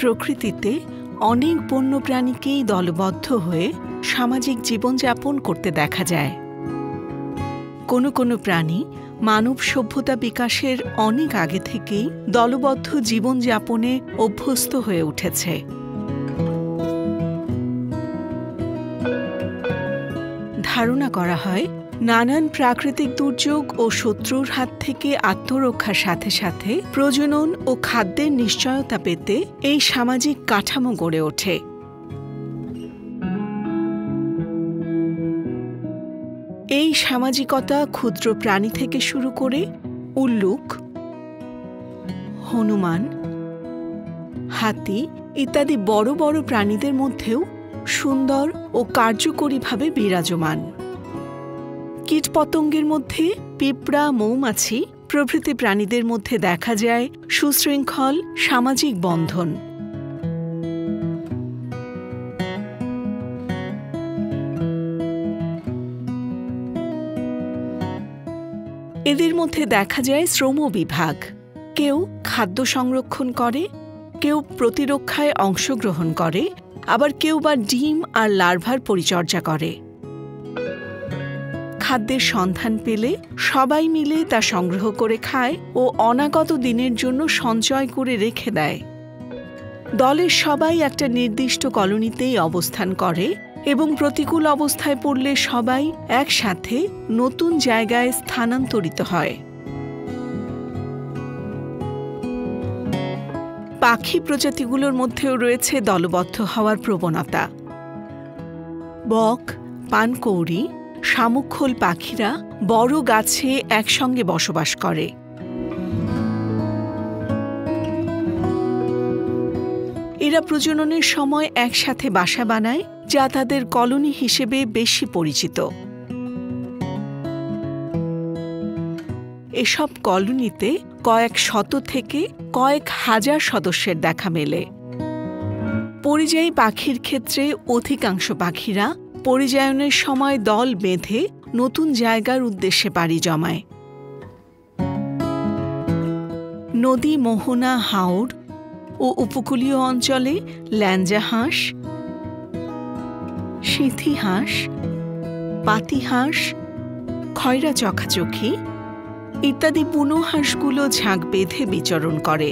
প্রকৃতিতে অনেক বন্যপ্রাণীকেই দলবদ্ধ হয়ে সামাজিক জীবনযাপন করতে দেখা যায়। কোনো কোনো প্রাণী মানব সভ্যতা বিকাশের অনেক আগে থেকেই দলবদ্ধ জীবনযাপনে অভ্যস্ত হয়ে উঠেছে। ধারণা করা হয় নানান প্রাকৃতিক দুর্যোগ ও শত্রুর হাত থেকে আত্মরক্ষার সাথে সাথে প্রজনন ও খাদ্যের নিশ্চয়তা পেতে এই সামাজিক কাঠামো গড়ে ওঠে। এই সামাজিকতা ক্ষুদ্র প্রাণী থেকে শুরু করে উল্লুক, হনুমান, হাতি ইত্যাদি বড় বড় প্রাণীদের মধ্যেও সুন্দর ও কার্যকরীভাবে বিরাজমান। কীটপতঙ্গের মধ্যে পিঁপড়া, মৌমাছি প্রভৃতি প্রাণীদের মধ্যে দেখা যায় সুশৃঙ্খল সামাজিক বন্ধন। এদের মধ্যে দেখা যায় শ্রম বিভাগ। কেউ খাদ্য সংরক্ষণ করে, কেউ প্রতিরক্ষায় অংশগ্রহণ করে, আবার কেউ বা ডিম আর লার্ভার পরিচর্যা করে। খাদ্যের সন্ধান পেলে সবাই মিলে তা সংগ্রহ করে খায় ও অনাগত দিনের জন্য সঞ্চয় করে রেখে দেয়। দলের সবাই একটা নির্দিষ্ট কলোনিতেই অবস্থান করে এবং প্রতিকূল অবস্থায় পড়লে সবাই একসাথে নতুন জায়গায় স্থানান্তরিত হয়। পাখি প্রজাতিগুলোর মধ্যেও রয়েছে দলবদ্ধ হওয়ার প্রবণতা। বক, পানকৌড়ি, শামুকখোল পাখিরা বড় গাছে একসঙ্গে বসবাস করে। এরা প্রজননের সময় একসাথে বাসা বানায়, যা তাদের কলোনি হিসেবে বেশি পরিচিত। এসব কলোনিতে কয়েক শত থেকে কয়েক হাজার সদস্যের দেখা মেলে। পরিযায়ী পাখির ক্ষেত্রে অধিকাংশ পাখিরা পরিযায়নের সময় দল বেঁধে নতুন জায়গার উদ্দেশ্যে পাড়ি জমায়। নদী, মোহনা, হাওর ও উপকূলীয় অঞ্চলে ল্যাঞ্জা হাঁস, সিথি হাঁস, পাতি হাঁস, খয়রা চখাচখি ইত্যাদি বুনো হাঁসগুলো ঝাঁক বেঁধে বিচরণ করে।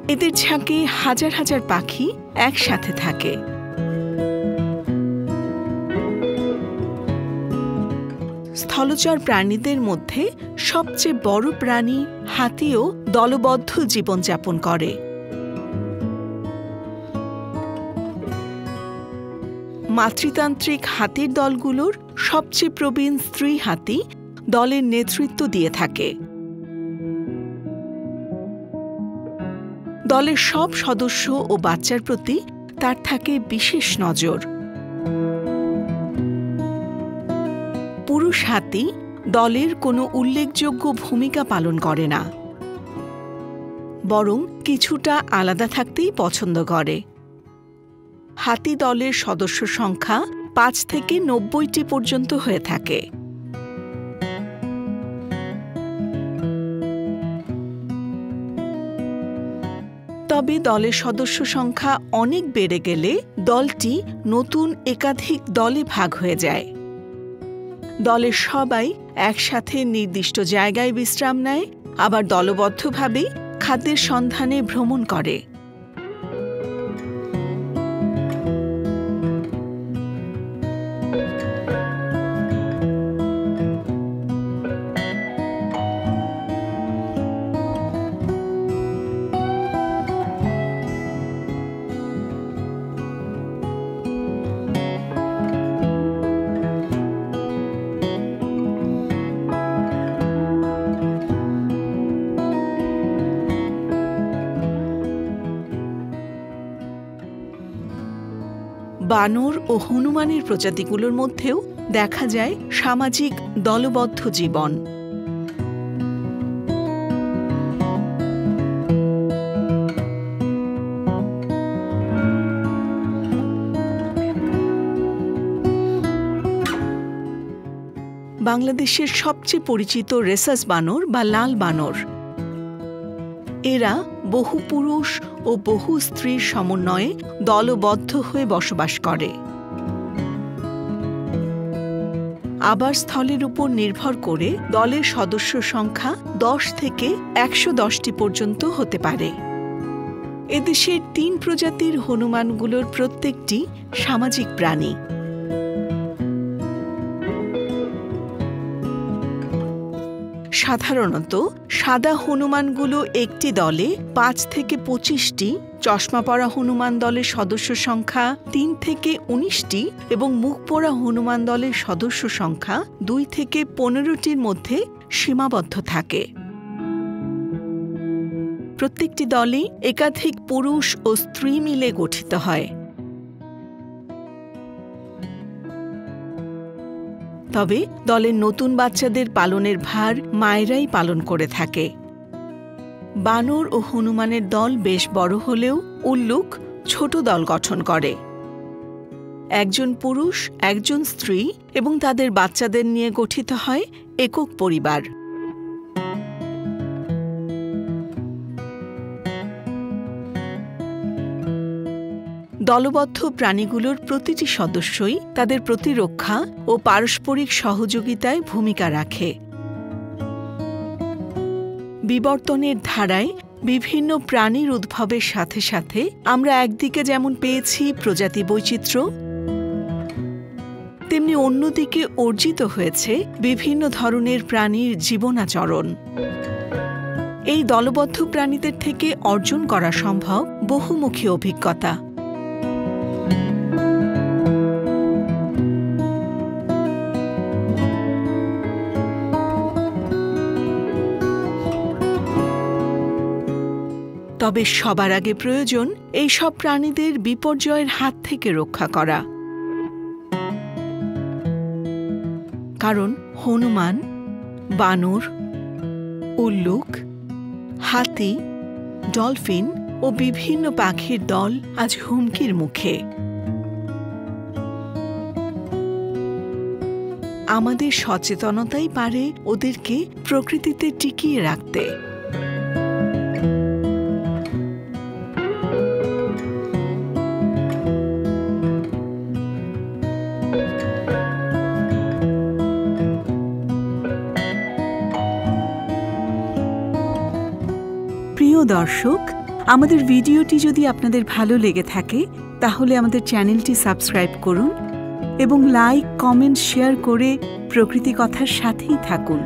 এদের ঝাঁকে হাজার হাজার পাখি একসাথে থাকে। স্থলচর প্রাণীদের মধ্যে সবচেয়ে বড় প্রাণী হাতিও দলবদ্ধ জীবনযাপন করে। মাতৃতান্ত্রিক হাতির দলগুলোর সবচেয়ে প্রবীণ স্ত্রী হাতি দলের নেতৃত্ব দিয়ে থাকে। দলের সব সদস্য ও বাচ্চার প্রতি তার থাকে বিশেষ নজর। পুরুষ হাতি দলের কোনো উল্লেখযোগ্য ভূমিকা পালন করে না, বরং কিছুটা আলাদা থাকতেই পছন্দ করে। হাতি দলের সদস্য সংখ্যা ৫ থেকে ৯০টি পর্যন্ত হয়ে থাকে। তবে দলের সদস্য সংখ্যা অনেক বেড়ে গেলে দলটি নতুন একাধিক দলে ভাগ হয়ে যায়। দলের সবাই একসাথে নির্দিষ্ট জায়গায় বিশ্রাম নেয়, আবার দলবদ্ধভাবেই খাদ্যের সন্ধানে ভ্রমণ করে। বানর ও হনুমানের প্রজাতিগুলোর মধ্যেও দেখা যায় সামাজিক দলবদ্ধ জীবন। বাংলাদেশের সবচেয়ে পরিচিত রেসাস বানর বা লাল বানর। এরা বহু পুরুষ ও বহু স্ত্রীর সমন্বয়ে দলবদ্ধ হয়ে বসবাস করে। আবাসস্থলের উপর নির্ভর করে দলের সদস্য সংখ্যা 10 থেকে 110টি পর্যন্ত হতে পারে। এদেশের 3 প্রজাতির হনুমানগুলোর প্রত্যেকটি সামাজিক প্রাণী। সাধারণত সাদা হনুমানগুলো একটি দলে 5 থেকে 25টি, চশমা পরা হনুমান দলের সদস্য সংখ্যা 3 থেকে 19টি এবং মুখ পোড়া হনুমান দলের সদস্য সংখ্যা 2 থেকে 15টির মধ্যে সীমাবদ্ধ থাকে। প্রত্যেকটি দলই একাধিক পুরুষ ও স্ত্রী মিলে গঠিত হয়। তবে দলের নতুন বাচ্চাদের পালনের ভার মায়েরাই পালন করে থাকে। বানর ও হনুমানের দল বেশ বড় হলেও উল্লুক ছোট দল গঠন করে। একজন পুরুষ, একজন স্ত্রী এবং তাদের বাচ্চাদের নিয়ে গঠিত হয় একক পরিবার। দলবদ্ধ প্রাণীগুলোর প্রতিটি সদস্যই তাদের প্রতিরক্ষা ও পারস্পরিক সহযোগিতায় ভূমিকা রাখে। বিবর্তনের ধারায় বিভিন্ন প্রাণীর উদ্ভবের সাথে সাথে আমরা একদিকে যেমন পেয়েছি প্রজাতি বৈচিত্র্য, তেমনি অন্যদিকে অর্জিত হয়েছে বিভিন্ন ধরনের প্রাণীর জীবনাচরণ। এই দলবদ্ধ প্রাণীদের থেকে অর্জন করা সম্ভব বহুমুখী অভিজ্ঞতা। তবে সবার আগে প্রয়োজন এই সব প্রাণীদের বিপর্যয়ের হাত থেকে রক্ষা করা। কারণ হনুমান, বানর, উল্লুক, হাতি, ডলফিন ও বিভিন্ন পাখির দল আজ হুমকির মুখে। আমাদের সচেতনতাই পারে ওদেরকে প্রকৃতিতে টিকিয়ে রাখতে। প্রিয় দর্শক, আমাদের ভিডিওটি যদি আপনাদের ভালো লেগে থাকে তাহলে আমাদের চ্যানেলটি সাবস্ক্রাইব করুন এবং লাইক, কমেন্ট, শেয়ার করে প্রকৃতি কথার সাথেই থাকুন।